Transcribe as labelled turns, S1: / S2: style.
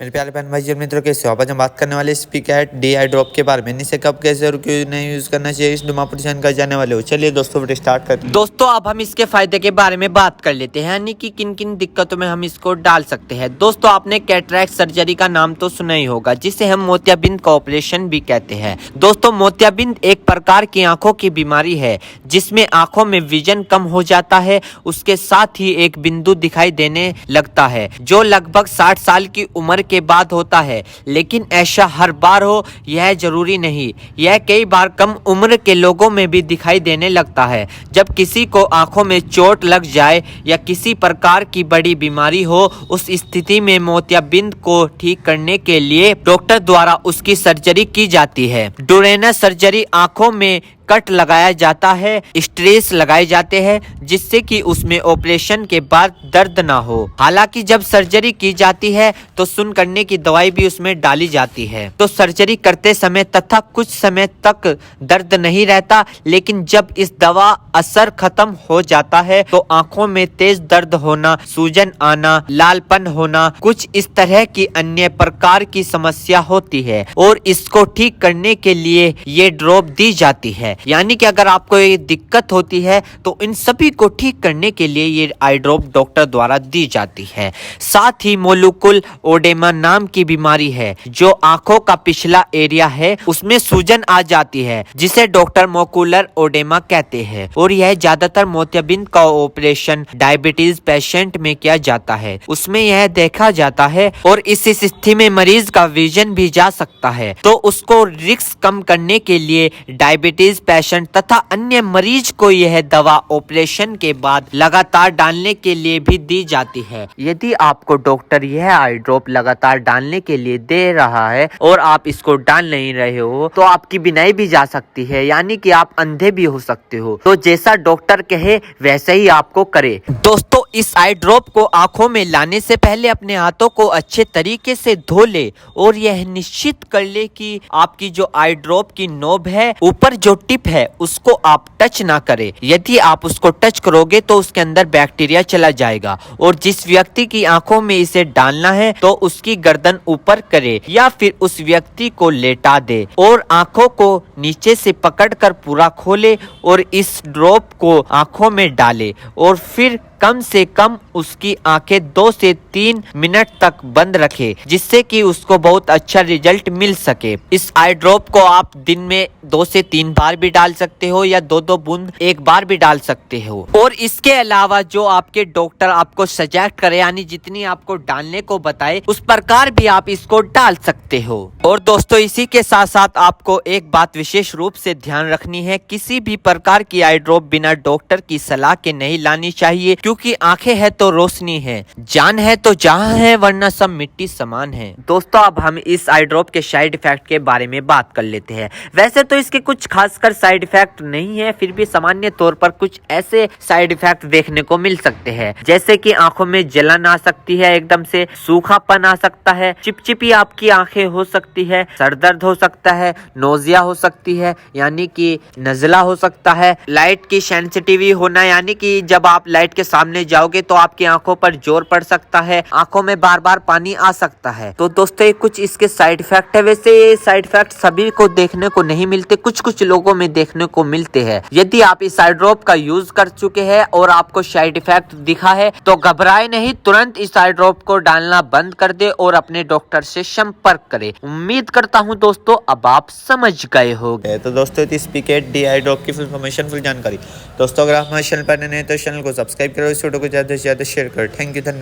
S1: मेरे प्यारे बहन भाई और मित्रों, कैसे हो आप? आज हम बात करने वाले स्पीकैट डी आई ड्रॉप के बारे में। इसे कब, कैसे और क्यों नहीं यूज करना चाहिए, इस डिमापुरेशन का जाने वाले हो। चलिए दोस्तों वीडियो स्टार्ट करते हैं।
S2: दोस्तों अब हम इसके फायदे के बारे में बात कर लेते हैं, यानी कि किन किन दिक्कतों में हम इसको डाल सकते हैं। दोस्तों आपने कैटरैक्ट सर्जरी का नाम तो सुना ही होगा, जिसे हम मोतियाबिंद का ऑपरेशन भी कहते हैं। दोस्तों मोतियाबिंद एक प्रकार की आंखों की बीमारी है जिसमें आंखों में विजन कम हो जाता है, उसके साथ ही एक बिंदु दिखाई देने लगता है जो लगभग 60 साल की उम्र के बाद होता है। लेकिन ऐसा हर बार हो यह जरूरी नहीं, यह कई बार कम उम्र के लोगों में भी दिखाई देने लगता है। जब किसी को आंखों में चोट लग जाए या किसी प्रकार की बड़ी बीमारी हो, उस स्थिति में मोतियाबिंद को ठीक करने के लिए डॉक्टर द्वारा उसकी सर्जरी की जाती है। डोरेनस सर्जरी आंखों में कट लगाया जाता है, स्ट्रेस लगाए जाते हैं जिससे कि उसमें ऑपरेशन के बाद दर्द ना हो। हालांकि जब सर्जरी की जाती है तो सुन्न करने की दवाई भी उसमें डाली जाती है। तो सर्जरी करते समय तथा कुछ समय तक दर्द नहीं रहता, लेकिन जब इस दवा असर खत्म हो जाता है तो आंखों में तेज दर्द होना, सूजन आना, लालपन होना, कुछ इस तरह की अन्य प्रकार की समस्या होती है और इसको ठीक करने के लिए ये ड्रॉप दी जाती है। यानी कि अगर आपको ये दिक्कत होती है तो इन सभी को ठीक करने के लिए ये आई ड्रॉप डॉक्टर द्वारा दी जाती है। साथ ही मोलुकुल ओडेमा नाम की बीमारी है जो आंखों का पिछला एरिया है उसमें सूजन आ जाती है, जिसे डॉक्टर मोकुलर ओडेमा कहते हैं। और यह ज्यादातर मोतियाबिंद का ऑपरेशन डायबिटीज पेशेंट में किया जाता है, उसमें यह देखा जाता है और इस स्थिति में मरीज का विजन भी जा सकता है। तो उसको रिस्क कम करने के लिए डायबिटीज पेशेंट तथा अन्य मरीज को यह दवा ऑपरेशन के बाद लगातार डालने के लिए भी दी जाती है। यदि आपको डॉक्टर यह आई ड्रॉप लगातार डालने के लिए दे रहा है और आप इसको डाल नहीं रहे हो तो आपकी बीनाई भी जा सकती है, यानी कि आप अंधे भी हो सकते हो। तो जैसा डॉक्टर कहे वैसे ही आपको करे। दोस्तों इस आई ड्रॉप को आंखों में लाने से पहले अपने हाथों को अच्छे तरीके से धो ले और यह निश्चित कर ले कि आपकी जो आई ड्रॉप की नोब है, ऊपर जो टिप है, उसको आप टच ना करें। यदि आप उसको टच करोगे तो उसके अंदर बैक्टीरिया चला जाएगा। और जिस व्यक्ति की आंखों में इसे डालना है तो उसकी गर्दन ऊपर करे या फिर उस व्यक्ति को लेटा दे और आंखों को नीचे से पकड़कर पूरा खोले और इस ड्रॉप को आंखों में डाले और फिर कम से कम उसकी आंखें 2 से 3 मिनट तक बंद रखे, जिससे कि उसको बहुत अच्छा रिजल्ट मिल सके। इस आई ड्रॉप को आप दिन में 2 से 3 बार भी डाल सकते हो या 2-2 बूंद एक बार भी डाल सकते हो। और इसके अलावा जो आपके डॉक्टर आपको सजेस्ट करे, यानी जितनी आपको डालने को बताए उस प्रकार भी आप इसको डाल सकते हो। और दोस्तों इसी के साथ साथ आपको एक बात विशेष रूप से ध्यान रखनी है, किसी भी प्रकार की आई ड्रॉप बिना डॉक्टर की सलाह के नहीं लानी चाहिए, क्योंकि आंखें है तो रोशनी है, जान है तो जहां है, वरना सब मिट्टी समान है। दोस्तों अब हम इस आई ड्रॉप के साइड इफेक्ट के बारे में बात कर लेते हैं। वैसे तो इसके कुछ खासकर साइड इफेक्ट नहीं है, फिर भी सामान्य तौर पर कुछ ऐसे साइड इफेक्ट देखने को मिल सकते हैं, जैसे कि आंखों में जलन आ सकती है, एकदम से सूखापन आ सकता है, चिपचिपी आपकी आंखें हो सकती है, सर दर्द हो सकता है, नोजिया हो सकती है यानी कि नजला हो सकता है, लाइट की सेंसिटिविटी होना, यानी कि जब आप लाइट के सामने जाओगे तो आपकी आंखों पर जोर पड़ सकता है, आंखों में बार बार पानी आ सकता है। तो दोस्तों ये कुछ इसके साइड इफेक्ट है। वैसे ये साइड इफेक्ट सभी को देखने को नहीं मिलते, कुछ कुछ लोगों में देखने को मिलते हैं। यदि आप इस आई ड्रॉप का यूज कर चुके हैं और आपको साइड इफेक्ट दिखा है तो घबराए नहीं, तुरंत इस आई ड्रॉप को डालना बंद कर दे और अपने डॉक्टर से संपर्क करे। उम्मीद करता हूँ दोस्तों अब आप समझ गए होंगे।
S1: तो दोस्तों स्पीकैट डी आई ड्रॉप की फुल इन्फॉर्मेशन, फुल जानकारी दोस्तों अगर आप हमारे चैनल पर नए हैं तो चैनल को सब्सक्राइब करो, इस वीडियो को ज्यादा से ज्यादा शेयर करो। थैंक यू, धन्यवाद।